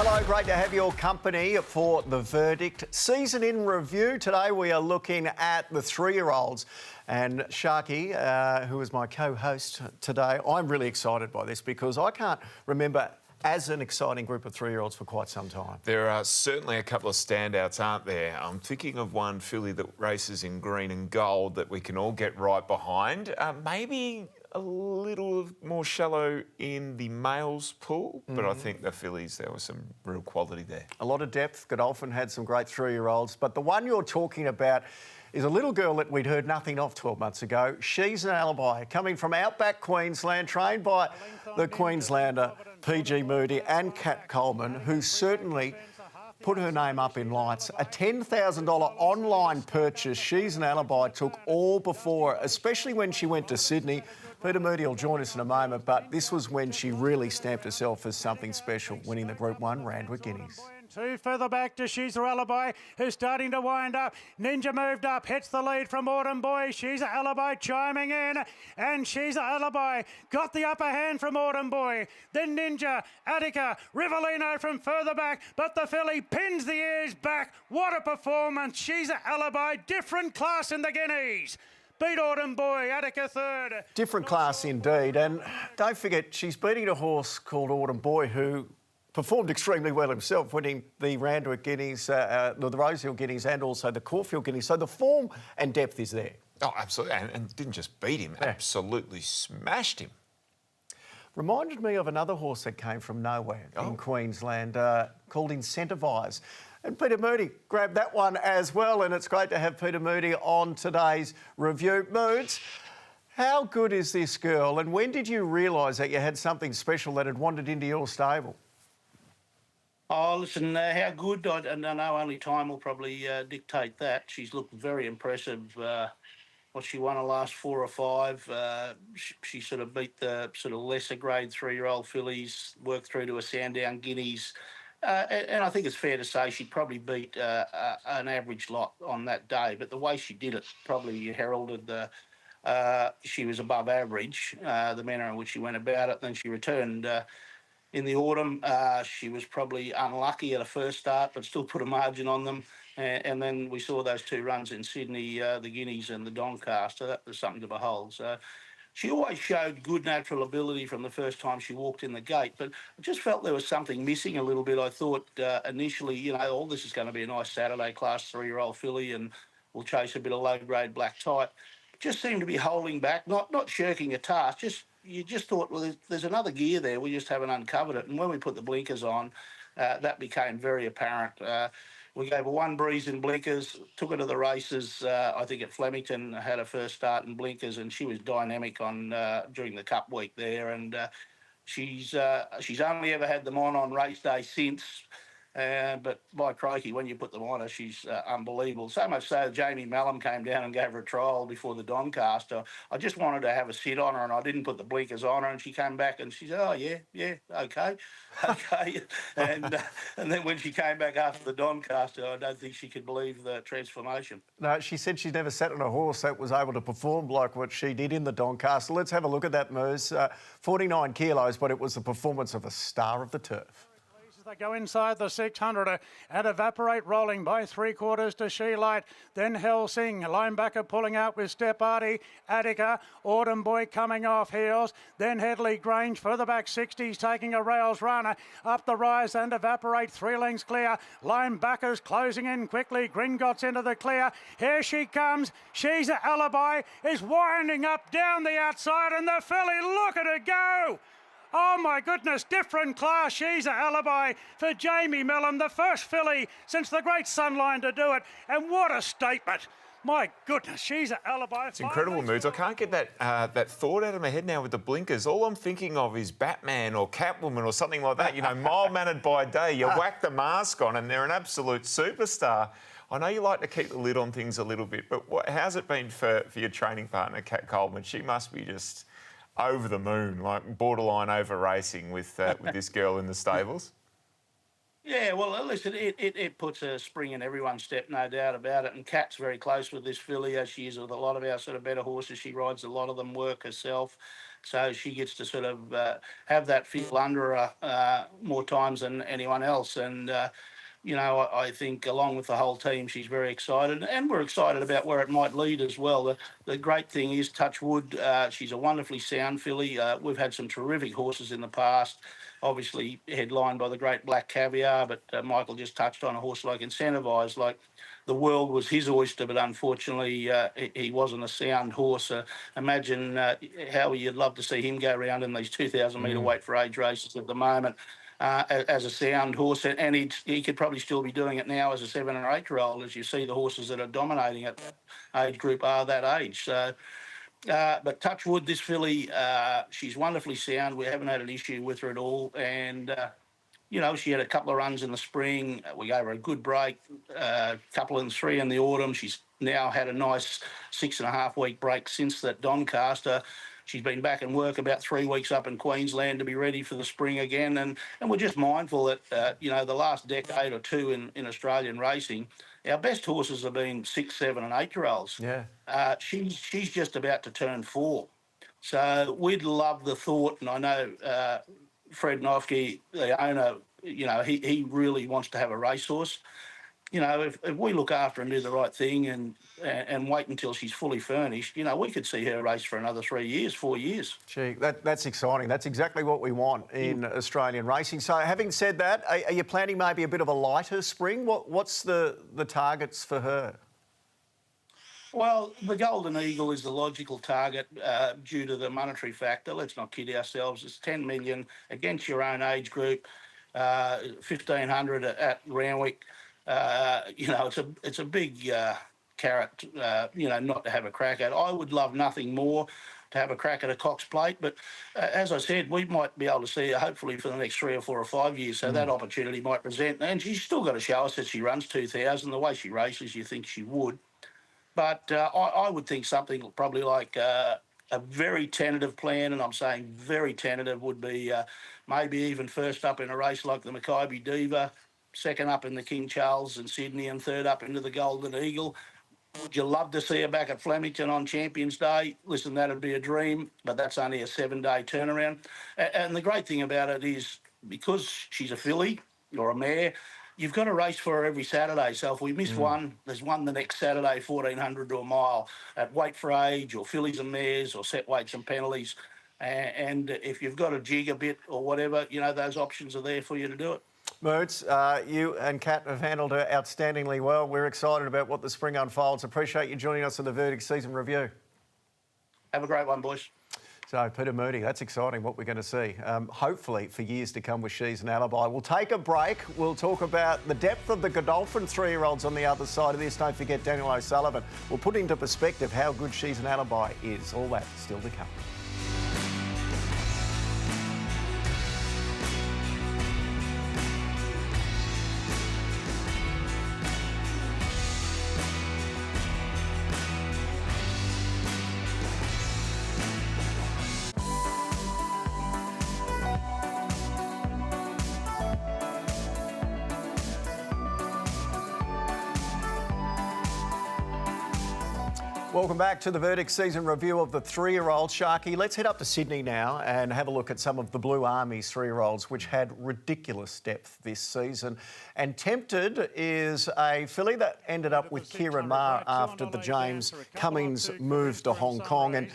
Hello, great to have your company for The Verdict. Season in review. Today we are looking at the three-year-olds. And Sharkie, who is my co-host today, I'm really excited by this because I can't remember as an exciting group of three-year-olds for quite some time. There are certainly a couple of standouts, aren't there? I'm thinking of one filly that races in green and gold that we can all get right behind. Maybe a little more shallow in the males pool, but I think the fillies, there was some real quality there. A lot of depth. Godolphin had some great three-year-olds, but the one you're talking about is a little girl that we'd heard nothing of 12 months ago, Sheza Alibi, coming from outback Queensland, trained by the Queenslander Peter Moody and Kat Coleman, who certainly put her name up in lights. A $10,000 online purchase. Sheza Alibi took all before, especially when she went to Sydney. Peter Moody will join us in a moment, but this was when she really stamped herself as something special, winning the Group 1 Randwick Guineas. Two further back to Sheza Alibi, who's starting to wind up. Ninja moved up, hits the lead from Autumn Boy. Sheza Alibi chiming in, and Sheza Alibi got the upper hand from Autumn Boy. Then Ninja, Attica, Rivellino from further back, but the filly pins the ears back. What a performance. Sheza Alibi, different class in the Guineas. Beat Autumn Boy, Attica third. Different class indeed, and don't forget, she's beating a horse called Autumn Boy who performed extremely well himself, winning the Randwick Guineas, the Rosehill Guineas and also the Caulfield Guineas. So the form and depth is there. Oh, absolutely, and didn't just beat him, absolutely smashed him. Reminded me of another horse that came from nowhere in Queensland called Incentivise. And Peter Moody grabbed that one as well, and it's great to have Peter Moody on today's review. Moods, how good is this girl, and when did you realise that you had something special that had wandered into your stable? Oh, listen, how good, I know only time will probably dictate that. She's looked very impressive. She won her last 4 or 5. She sort of beat the sort of lesser grade 3-year-old fillies, worked through to a Sandown Guineas. And I think it's fair to say she probably beat an average lot on that day. But the way she did it probably heralded she was above average, the manner in which she went about it. Then she returned in the autumn. She was probably unlucky at a first start, but still put a margin on them. And then we saw those 2 runs in Sydney, the Guineas and the Doncaster. That was something to behold. So she always showed good natural ability from the first time she walked in the gate, but I just felt there was something missing a little bit. I thought initially, this is going to be a nice Saturday class 3-year-old filly and we'll chase a bit of low-grade black type. Just seemed to be holding back, not shirking a task, you just thought, well, there's another gear there, we just haven't uncovered it. And when we put the blinkers on, that became very apparent. We gave her 1 breeze in blinkers, took her to the races, I think at Flemington, had her first start in blinkers, and she was dynamic during the Cup week there. And she's only ever had them on race day since. But by crikey, when you put them on her, she's unbelievable. So much so, Jamie Malcolm came down and gave her a trial before the Doncaster. I just wanted to have a sit on her, and I didn't put the blinkers on her. And she came back and she said, "Oh yeah, okay." And then when she came back after the Doncaster, I don't think she could believe the transformation. No, she said she'd never sat on a horse that was able to perform like what she did in the Doncaster. Let's have a look at that, Moose. 49 kilos, but it was the performance of a star of the turf. They go inside the 600 and Evaporate rolling by 3/4 to She Light. Then Helsing, linebacker pulling out with Stepardi. Attica, Autumn Boy coming off heels. Then Headley Grange further back 60s taking a rails runner. Up the rise and Evaporate 3 lengths clear. Linebackers closing in quickly. Gringotts into the clear. Here she comes. Sheza Alibi is winding up down the outside and the filly, look at her go. Oh my goodness, different class, Sheza Alibi for Jamie Mellon, the first filly since the great Sunline to do it. And what a statement. My goodness, Sheza Alibi. It's incredible, Moods. I can't get that thought out of my head now with the blinkers. All I'm thinking of is Batman or Catwoman or something like that. Mild-mannered by day. You whack the mask on and they're an absolute superstar. I know you like to keep the lid on things a little bit, but how's it been for your training partner, Kat Coleman? She must be just over the moon, like borderline over racing with this girl in the stables. Yeah, well, listen, it puts a spring in everyone's step, no doubt about it. And Kat's very close with this filly, as she is with a lot of our sort of better horses. She rides a lot of them, work herself. So she gets to sort of have that feel under her more times than anyone else. And, I think along with the whole team, she's very excited. And we're excited about where it might lead as well. The great thing is, touch wood, she's a wonderfully sound filly. We've had some terrific horses in the past, obviously headlined by the great Black Caviar, but Michael just touched on a horse like Incentivise. Like, the world was his oyster, but unfortunately he wasn't a sound horse. Imagine how you'd love to see him go around in these 2,000 metre weight for age races at the moment. As a sound horse, and he could probably still be doing it now as a 7 or 8-year-old, as you see the horses that are dominating at that age group are that age. So, but touch wood, this filly, she's wonderfully sound. We haven't had an issue with her at all. And, she had a couple of runs in the spring. We gave her a good break, a couple and 3 in the autumn. She's now had a nice 6.5-week break since that Doncaster. She's been back in work about 3 weeks up in Queensland to be ready for the spring again. And we're just mindful that, the last decade or two in Australian racing, our best horses have been 6, 7 and 8-year-olds. Yeah. She's just about to turn 4. So we'd love the thought, and I know Fred Nofke, the owner, he really wants to have a racehorse. If we look after and do the right thing and wait until she's fully furnished, we could see her race for another 3 years, 4 years. Gee, that's exciting. That's exactly what we want in Australian racing. So having said that, are you planning maybe a bit of a lighter spring? What's the targets for her? Well, the Golden Eagle is the logical target due to the monetary factor. Let's not kid ourselves. It's 10 million against your own age group, 1,500 at Randwick. It's a big carrot, not to have a crack at. I would love nothing more to have a crack at a Cox Plate, but as I said, we might be able to see her hopefully for the next 3 or 4 or 5 years, so that opportunity might present. And she's still got to show us that she runs 2,000. The way she races, you think she would. But I would think something probably like a very tentative plan, and I'm saying very tentative, would be maybe even first up in a race like the Mackay Diva, second up in the King Charles in Sydney, and third up into the Golden Eagle. Would you love to see her back at Flemington on Champions Day? Listen, that'd be a dream, but that's only a 7-day turnaround. And the great thing about it is, because she's a filly or a mare, you've got a race for her every Saturday. So if we miss one, there's one the next Saturday, 1,400 to a mile at weight for age or fillies and mares or set weights and penalties. And if you've got to jig a bit or whatever, those options are there for you to do it. Moods, you and Kat have handled it outstandingly well. We're excited about what the spring unfolds. Appreciate you joining us on the Verdict Season Review. Have a great one, boys. So, Peter Moody, that's exciting what we're going to see. Hopefully for years to come with Sheza Alibi. We'll take a break. We'll talk about the depth of the Godolphin 3-year-olds on the other side of this. Don't forget Daniel O'Sullivan. We'll put into perspective how good Sheza Alibi is. All that still to come. Welcome back to the Verdict Season Review of the 3-year-old Sharkie. Let's head up to Sydney now and have a look at some of the Blue Army's 3-year-olds, which had ridiculous depth this season. And Tempted is a filly that ended up with Kieran Maher after the James Cummings move to Hong Kong. And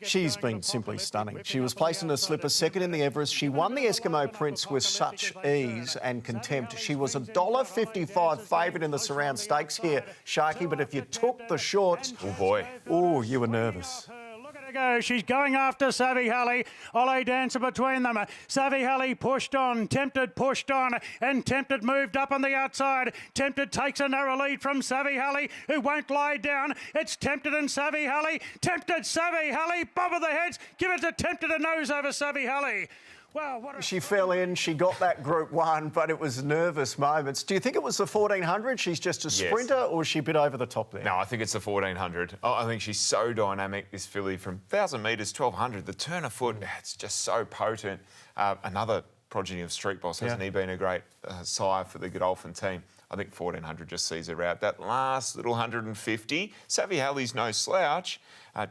she's been simply stunning. She was placed in a slipper second in the Everest. She won the Eskimo Prince with such ease and contempt. She was $1.55 favourite in the Surround Stakes here, Sharkie, but if you took the shorts... Oh, boy. Oh, you were nervous. Look at her go. She's going after Savvy Halley. Ole Dancer between them. Savvy Halley pushed on. Tempted pushed on. And Tempted moved up on the outside. Tempted takes a narrow lead from Savvy Halley, who won't lie down. It's Tempted and Savvy Halley. Tempted, Savvy Halley. Bob of the heads. Give it to Tempted, a nose over Savvy Halley. Wow, she fell in, she got that Group 1, but it was nervous moments. Do you think it was the 1,400? She's just a sprinter, or is she a bit over the top there? No, I think it's the 1,400. I think she's so dynamic, this filly, from 1,000 metres, 1,200. The turn of foot, it's just so potent. Another progeny of Street Boss, hasn't he been a great sire for the Godolphin team? I think 1400 just sees her out. That last little 150, Savvy Halley's no slouch,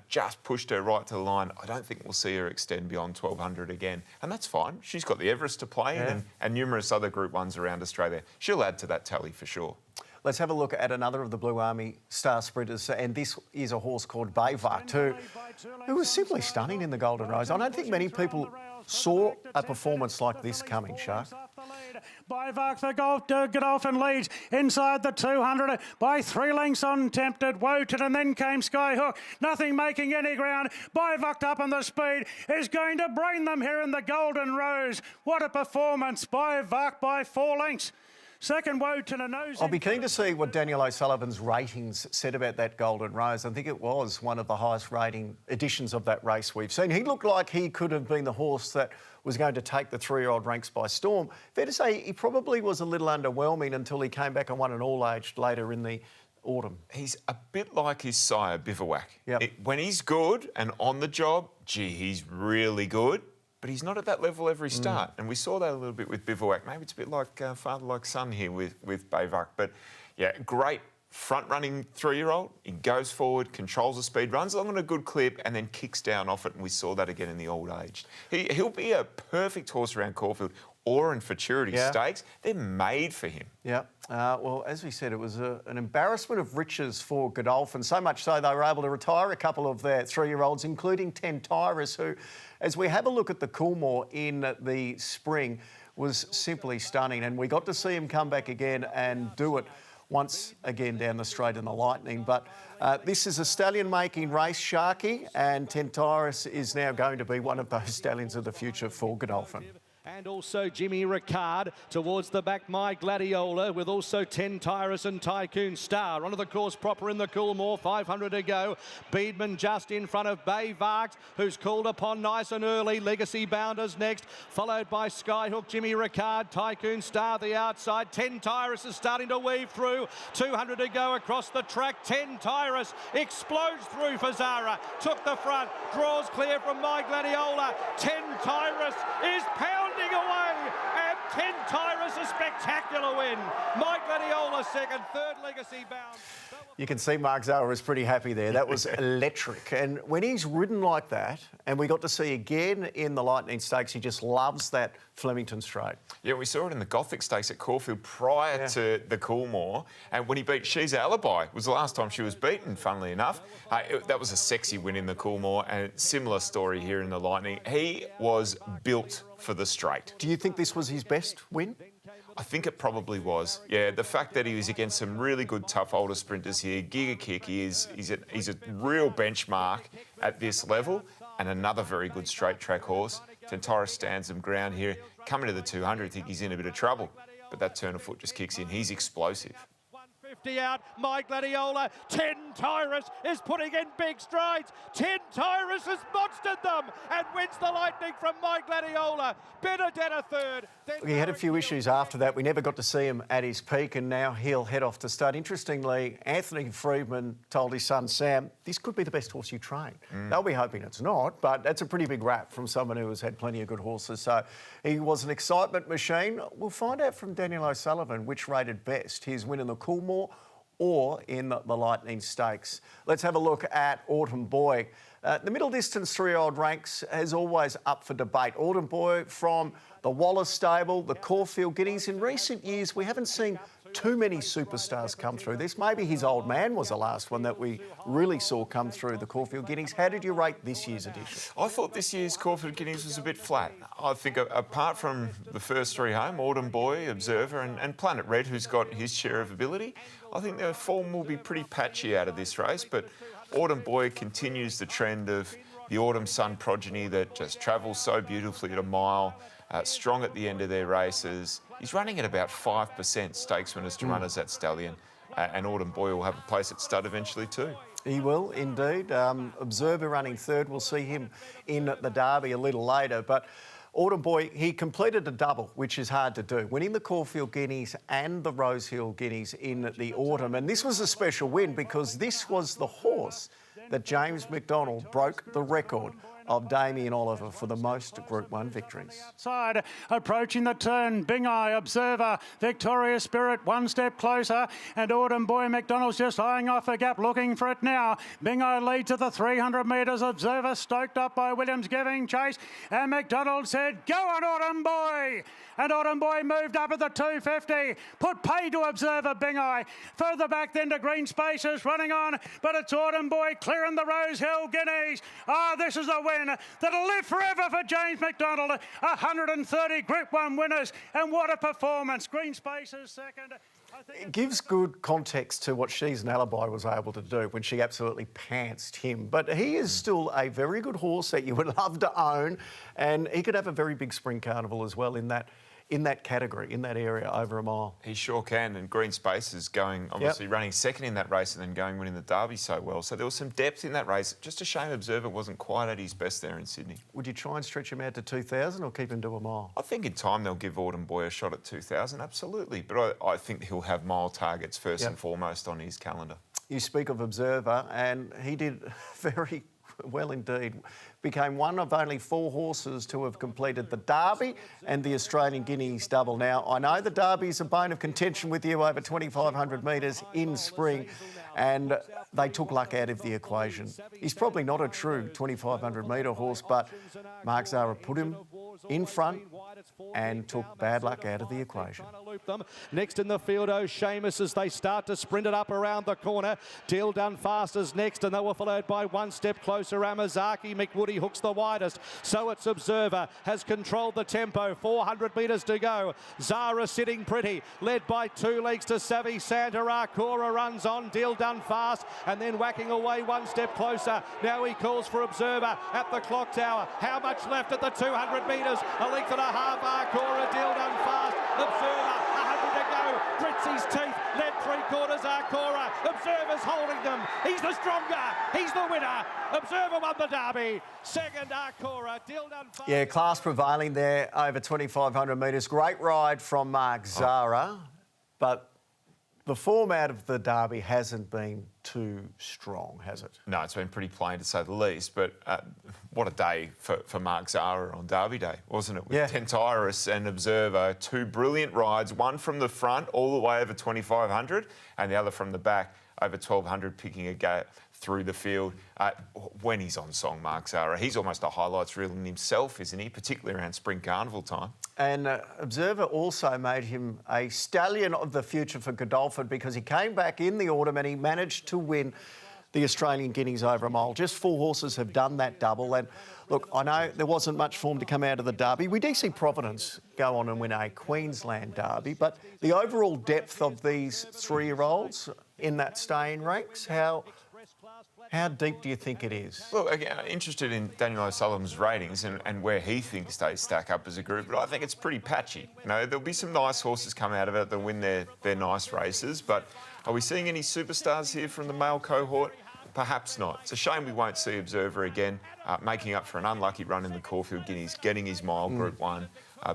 just pushed her right to the line. I don't think we'll see her extend beyond 1200 again. And that's fine. She's got the Everest to play in and numerous other Group 1s around Australia. She'll add to that tally for sure. Let's have a look at another of the Blue Army star sprinters, and this is a horse called Bayvart, who was simply stunning in the Golden Rose. I don't think many people saw a performance like this coming, Shark. Bayvart, the Godolphin leads inside the 200 by 3 lengths on Tempted, Wotan, and then came Skyhook. Nothing making any ground. Bayvart up on the speed is going to brain them here in the Golden Rose. What a performance. Bayvart by 4 lengths. Second, Wotan, a nose. I'll be keen to see what Daniel O'Sullivan's ratings said about that Golden Rose. I think it was one of the highest rating editions of that race we've seen. He looked like he could have been the horse that was going to take the 3-year-old ranks by storm. Fair to say he probably was a little underwhelming until he came back and won an all-aged later in the autumn. He's a bit like his sire, Bivouac. Yep. When he's good and on the job, gee, he's really good. But he's not at that level every start. And we saw that a little bit with Bivouac. Maybe it's a bit like father like son here with Bayvart. But, yeah, great front-running 3-year-old. He goes forward, controls the speed, runs along on a good clip and then kicks down off it. And we saw that again in the old age. He'll be a perfect horse around Caulfield. Or in Futurity Stakes. They're made for him. Yeah. Well, as we said, it was an embarrassment of riches for Godolphin, so much so they were able to retire a couple of their 3-year-olds, including Tentyrus, who, as we have a look at the Coolmore in the spring, was simply stunning. And we got to see him come back again and do it once again down the straight in the Lightning. But this is a stallion-making race, Sharkie, and Tentyrus is now going to be one of those stallions of the future for Godolphin. And also Jimmy Ricard towards the back, My Gladiola, with also Tentyrus and Tycoon Star. Onto the course proper in the Coolmore, 500 to go. Beedman just in front of Bayvart, who's called upon nice and early. Legacy Bounders next, followed by Skyhook, Jimmy Ricard, Tycoon Star the outside. Tentyrus is starting to weave through. 200 to go across the track. Tentyrus explodes through for Zara. Took the front, draws clear from My Gladiola. Tentyrus is pounding away, and Tentyrus a spectacular win. My Gladiola second, third Legacy Bound. You can see Mark Zara is pretty happy there. That was electric. And when he's ridden like that, and we got to see again in the Lightning Stakes, he just loves that Flemington Straight. Yeah, we saw it in the Gothic Stakes at Caulfield prior to the Coolmore. And when he beat Sheza Alibi, was the last time she was beaten, funnily enough. That was a sexy win in the Coolmore, and similar story here in the Lightning. He was built for the straight. Do you think this was his best win? I think it probably was. Yeah, the fact that he was against some really good, tough older sprinters here. Giga Kick, he's a real benchmark at this level, and another very good straight track horse. Tentyrus stands some ground here. Coming to the 200, I think he's in a bit of trouble, but that turn of foot just kicks in. He's explosive. 150 out, My Gladiola. Tentyrus is putting in big strides. Tentyrus has monstered them and wins the Lightning from My Gladiola. Benedetta third. He had a few issues after that. We never got to see him at his peak, and now he'll head off to stud. Interestingly, Anthony Freedman told his son Sam, this could be the best horse you train. They'll be hoping it's not, but that's a pretty big rap from someone who has had plenty of good horses. So he was an excitement machine. We'll find out from Daniel O'Sullivan which rated best, his win in the Coolmore or in the Lightning Stakes. Let's have a look at Autumn Boy. The middle distance 3-year-old ranks is always up for debate. Autumn Boy from the Wallace stable, the Caulfield Guineas. In recent years, we haven't seen too many superstars come through this. Maybe his old man was the last one that we really saw come through the Caulfield Guineas. How did you rate this year's edition? I thought this year's Caulfield Guineas was a bit flat. I think apart from the first 3 home, Autumn Boy, Observer and Planet Red, who's got his share of ability, I think their form will be pretty patchy out of this race, but Autumn Boy continues the trend of the Autumn Sun progeny that just travels so beautifully at a mile, strong at the end of their races. He's running at about 5% stakes winners to runners, that stallion, and Autumn Boy will have a place at stud eventually too. He will, indeed. Observer running third. We'll see him in the Derby a little later, but Autumn Boy, he completed a double, which is hard to do, winning the Caulfield Guineas and the Rosehill Guineas in the autumn. And this was a special win because this was the horse that James McDonald broke the record of Damien Oliver for the most Group 1 victories. Outside, approaching the turn, Bing Eye, Observer, Victorious Spirit, one step closer, and Autumn Boy McDonald's just eyeing off a gap, looking for it now. Bing Eye leads at the 300 metres, Observer stoked up by Williams giving chase, and McDonald said, go on Autumn Boy! And Autumn Boy moved up at the 250, put pay to Observer Bing Eye. Further back then to Green Spaces, running on, but it's Autumn Boy clearing the Rose Hill Guineas. This is a win that'll live forever for James McDonald. 130 Group 1 winners, and what a performance. Green Spaces second. It gives good context to what Sheza Alibi was able to do when she absolutely pantsed him. But he is still a very good horse that you would love to own, and he could have a very big spring carnival as well in that category, in that area, over a mile. He sure can, and Green Spaces going, obviously running second in that race and then going winning the Derby so well. So there was some depth in that race. Just a shame Observer wasn't quite at his best there in Sydney. Would you try and stretch him out to 2,000 or keep him to a mile? I think in time they'll give Autumn Boy a shot at 2,000, absolutely. But I think he'll have mile targets first and foremost on his calendar. You speak of Observer, and he did very well indeed. Became one of only 4 horses to have completed the Derby and the Australian Guineas double. Now, I know the Derby's a bone of contention with you over 2,500 metres in spring, and they took luck out of the equation. He's probably not a true 2,500 metre horse, but Mark Zahra put him in front and took bad luck out of the equation. Next in the field, Seamus as they start to sprint it up around the corner. Deal Done Fast is next, and they were followed by one step closer. Amazaki McWoody hooks the widest. So it's Observer has controlled the tempo. 400 metres to go. Zahra sitting pretty, led by 2 legs to Savvy Santa. Cora runs on. Deal Done Fast, and then whacking away one step closer. Now he calls for Observer at the clock tower. How much left at the 200 metres? A length and a half. Cora, Deal Done Fast. Observer, 100 to go. Grits his teeth. Led 3/4. Cora. Observer's holding them. He's the stronger. He's the winner. Observer won the Derby. Second, Cora. Deal Done Fast. Yeah, class prevailing there over 2,500 metres. Great ride from Mark Zahra, but the form out of the Derby hasn't been too strong, has it? No, it's been pretty plain to say the least, but what a day for Mark Zahra on Derby Day, wasn't it? With Tentyrus and Observer, 2 brilliant rides, one from the front all the way over 2,500 and the other from the back over 1,200, picking a gap through the field. When he's on song, Mark Zahra, he's almost a highlights reel in himself, isn't he? Particularly around spring carnival time. And Observer also made him a stallion of the future for Godolphin because he came back in the autumn and he managed to win the Australian Guineas over a mile. Just 4 horses have done that double. And look, I know there wasn't much form to come out of the Derby. We did see Providence go on and win a Queensland Derby, but the overall depth of these 3-year-olds in that staying ranks, how deep do you think it is? Well, again, interested in Daniel O'Sullivan's ratings and where he thinks they stack up as a group, but I think it's pretty patchy. You know, there'll be some nice horses come out of it that win their nice races, but are we seeing any superstars here from the male cohort? Perhaps not. It's a shame we won't see Observer again, making up for an unlucky run in the Caulfield Guineas, getting his mile Group 1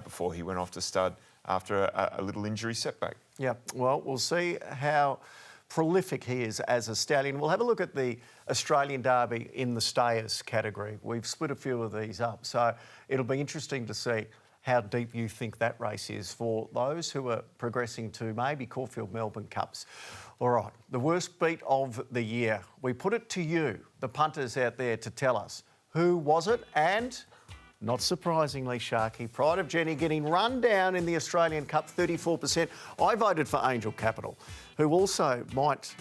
before he went off to stud after a little injury setback. Yeah, well, we'll see how prolific he is as a stallion. We'll have a look at the Australian Derby in the stayers category. We've split a few of these up, so it'll be interesting to see how deep you think that race is for those who are progressing to maybe Caulfield Melbourne Cups. All right, the worst beat of the year. We put it to you, the punters out there, to tell us who was it, and not surprisingly, Sharkie, Pride of Jenny getting run down in the Australian Cup, 34%. I voted for Angel Capital, who also might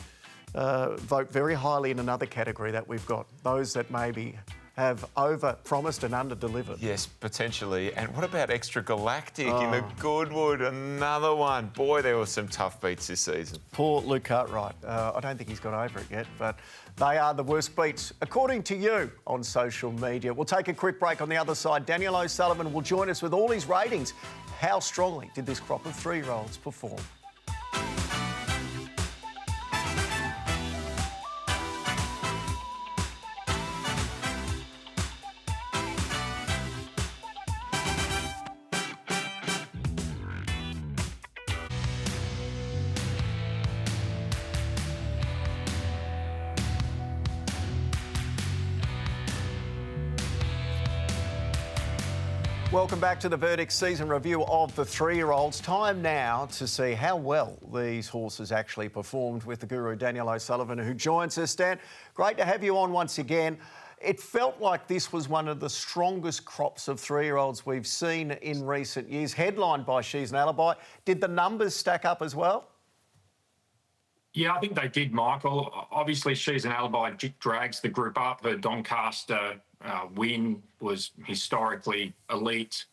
vote very highly in another category that we've got, those that maybe have over-promised and under-delivered. Yes, potentially. And what about Extra Galactic in the Goodwood? Another one. Boy, there were some tough beats this season. Poor Luke Cartwright. I don't think he's got over it yet, but they are the worst beats, according to you, on social media. We'll take a quick break. On the other side, Daniel O'Sullivan will join us with all his ratings. How strongly did this crop of 3-year-olds perform? Welcome back to the Verdict season review of the three-year-olds. Time now to see how well these horses actually performed with the guru Daniel O'Sullivan, who joins us. Dan, great to have you on once again. It felt like this was one of the strongest crops of three-year-olds we've seen in recent years, headlined by Sheza Alibi. Did the numbers stack up as well? Yeah, I think they did, Michael. Obviously, Sheza Alibi drags the group up. Her Doncaster win was historically elite.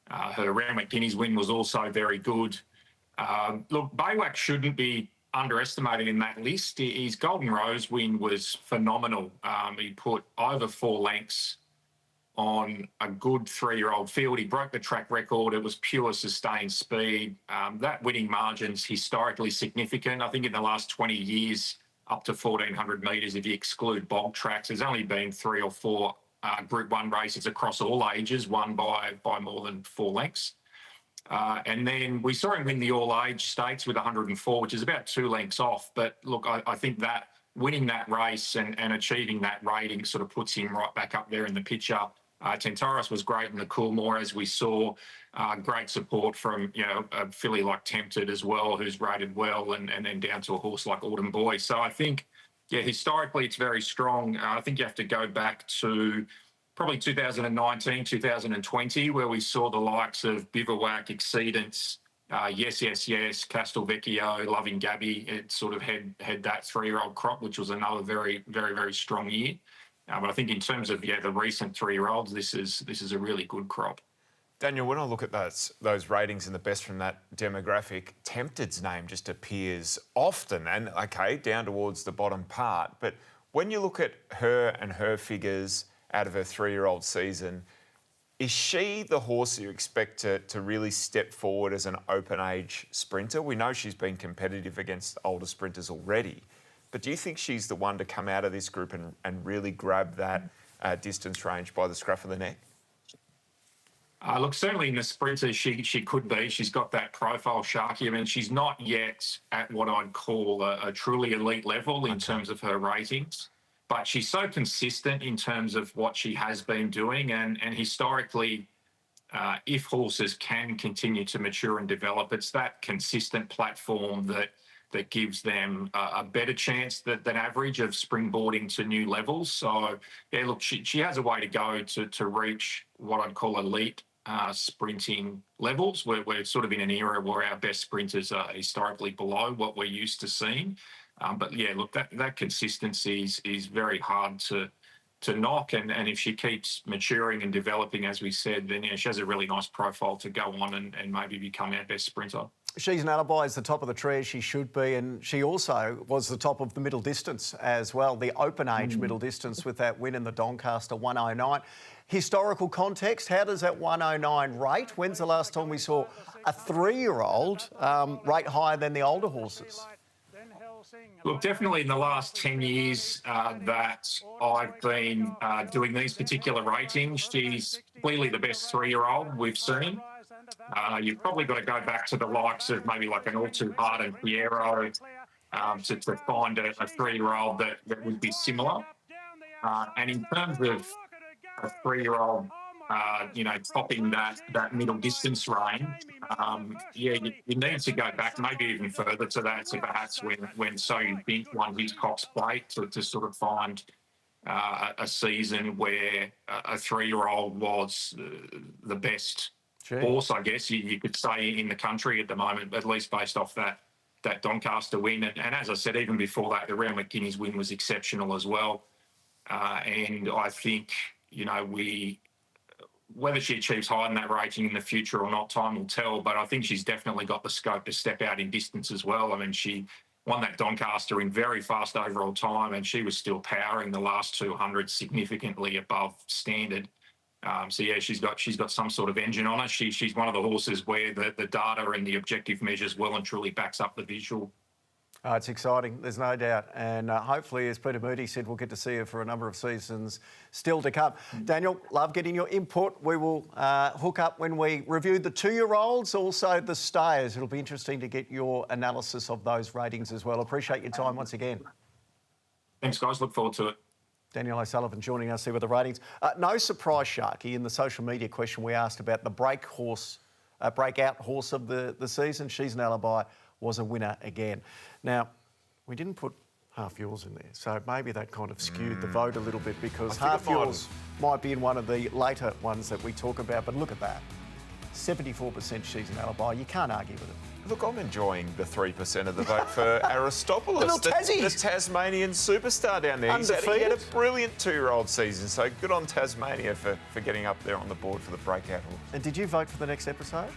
Her Round McGuinness win was also very good. Look, Baywak shouldn't be underestimated in that list. His Golden Rose win was phenomenal. He put over 4 lengths on a good three-year-old field. He broke the track record. It was pure sustained speed. That winning margin's historically significant. I think in the last 20 years, up to 1,400 metres, if you exclude bog tracks, there's only been 3 or 4 Group 1 races across all ages won by more than 4 lengths. And then we saw him win the all-age stakes with 104, which is about 2 lengths off. But look, I think that winning that race and achieving that rating sort of puts him right back up there in the picture. Tentaris was great in the Coolmore, as we saw. Great support from, a filly like Tempted as well, who's rated well, and then down to a horse like Autumn Boy. So I think, historically it's very strong. I think you have to go back to probably 2019, 2020, where we saw the likes of Bivouac, Exceedance, Yes, Castelvecchio, Loving Gabby. It sort of had that three-year-old crop, which was another very, very, very strong year. But I think in terms of the recent three-year-olds, this is a really good crop. Daniel, when I look at those ratings and the best from that demographic, Tempted's name just appears often and, okay, down towards the bottom part. But when you look at her and her figures out of her three-year-old season, is she the horse you expect to really step forward as an open-age sprinter? We know she's been competitive against older sprinters already. But do you think she's the one to come out of this group and really grab that distance range by the scruff of the neck? Look, certainly in the sprinters, she could be. She's got that profile, Sharkie. I mean, she's not yet at what I'd call a truly elite level in terms of her ratings, but she's so consistent in terms of what she has been doing. And historically, if horses can continue to mature and develop, it's that consistent platform that gives them a better chance than average of springboarding to new levels. So, look, she has a way to go to reach what I'd call elite sprinting levels. We're sort of in an era where our best sprinters are historically below what we're used to seeing. But, look, that consistency is very hard to knock. And if she keeps maturing and developing, as we said, then, she has a really nice profile to go on and maybe become our best sprinter. She's an Alibi is the top of the tree, as she should be, and she also was the top of the middle distance as well, the open age middle distance with that win in the Doncaster 109. Historical context, how does that 109 rate? When's the last time we saw a three-year-old rate higher than the older horses? Look, definitely in the last 10 years that I've been doing these particular ratings, she's clearly the best three-year-old we've seen. You've probably got to go back to the likes of maybe like an All Too Hard and Piero to find a three-year-old that would be similar. And in terms of a three-year-old, topping that middle distance range, you need to go back maybe even further to that, to perhaps when So You Think won his Cox Plate to sort of find a season where a three-year-old was the best horse, I guess you could say, in the country at the moment, at least based off that Doncaster win. And as I said, even before that, the Round McGuinness win was exceptional as well. And I think, whether she achieves higher than that rating in the future or not, time will tell. But I think she's definitely got the scope to step out in distance as well. I mean, she won that Doncaster in very fast overall time, and she was still powering the last 200 significantly above standard. She's got some sort of engine on her. She's one of the horses where the data and the objective measures well and truly backs up the visual. Oh, it's exciting, there's no doubt. And hopefully, as Peter Moody said, we'll get to see her for a number of seasons still to come. Daniel, love getting your input. We will hook up when we review the two-year-olds, also the stayers. It'll be interesting to get your analysis of those ratings as well. Appreciate your time once again. Thanks, guys. Look forward to it. Danielle O'Sullivan joining us here with the ratings. No surprise, Sharkie, in the social media question we asked about the breakout horse of the season. Sheza Alibi was a winner again. Now, we didn't put Half Yours in there, so maybe that kind of skewed the vote a little bit because Half Yours might be in one of the later ones that we talk about, but look at that. 74% Sheza Alibi. You can't argue with it. Look, I'm enjoying the 3% of the vote for Aristopoulos, the Tasmanian superstar down there. He had a brilliant 2-year-old season, so good on Tasmania for getting up there on the board for the breakout horse. And did you vote for the next episode?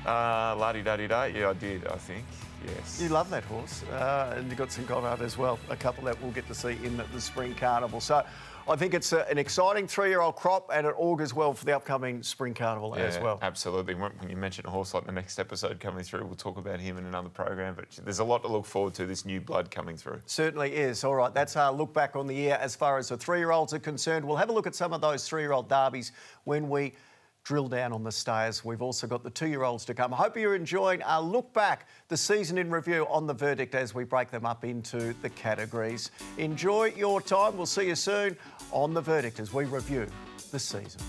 La-di-da-di-da, yeah, I did, I think, yes. You love that horse, and you got St Goddard as well, a couple that we'll get to see in the Spring Carnival. So I think it's an exciting 3-year-old crop, and it augurs well for the upcoming Spring Carnival as well. Absolutely. When you mention a horse like the next episode coming through, we'll talk about him in another program, but there's a lot to look forward to, this new blood coming through. Certainly is. All right, that's our look back on the year as far as the 3-year-olds are concerned. We'll have a look at some of those 3-year-old derbies when we drill down on the stayers. We've also got the 2-year-olds to come. I hope you're enjoying our look back, the season in review on the Verdict as we break them up into the categories. Enjoy your time. We'll see you soon on the Verdict as we review the season.